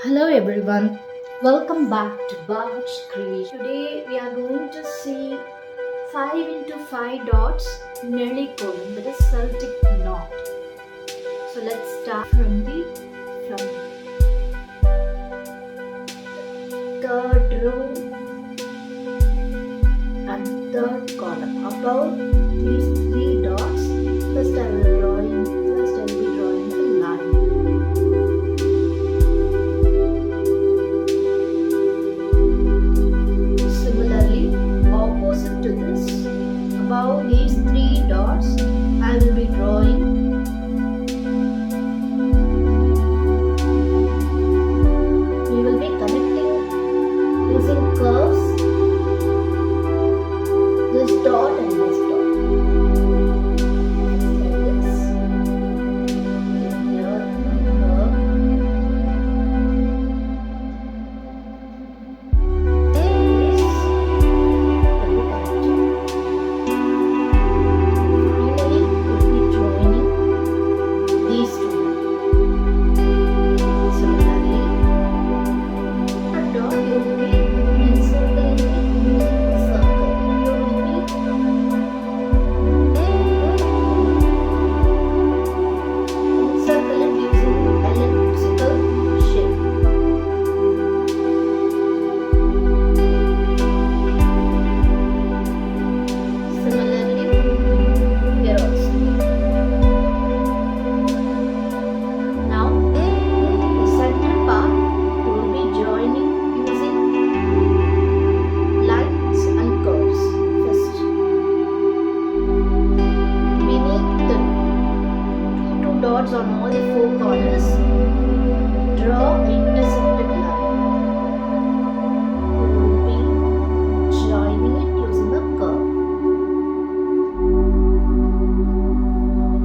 Hello everyone, welcome back to Bhav's Creation. Today we are going to see 5 into 5 dots neli kolam, that is Celtic knot. So let's start from the third row and third column. Above these 3 dots, first I will be drawing a line. Similarly, opposite to this, above these 3 dots, I will be drawing we will be connecting using curves this dot and this dot. Like this. Here, curve. Finally, we'll be joining these two. Similarly, a dot you will be encircling it using a circle. You will be encircle it using an elliptical shape. Similarly, here also. Now, the center part you will be joining using lines and curves. First, beneath the two dots on all the 4 corners, draw an intersected line. You will be joining it using a curve.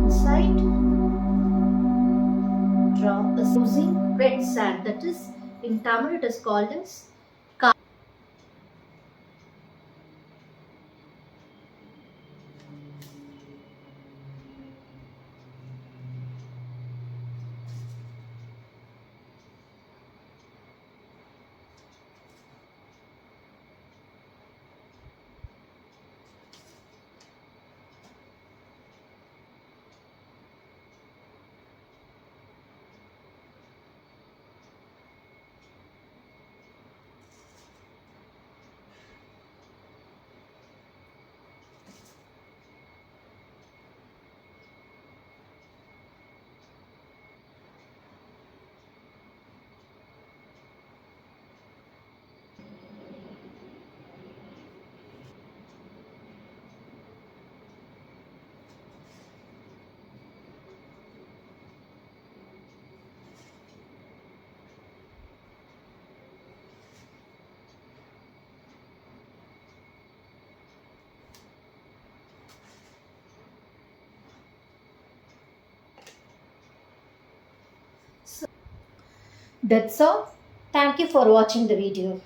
Inside, draw using red sand, that is in Tamil it is called as That's all. Thank you for watching the video.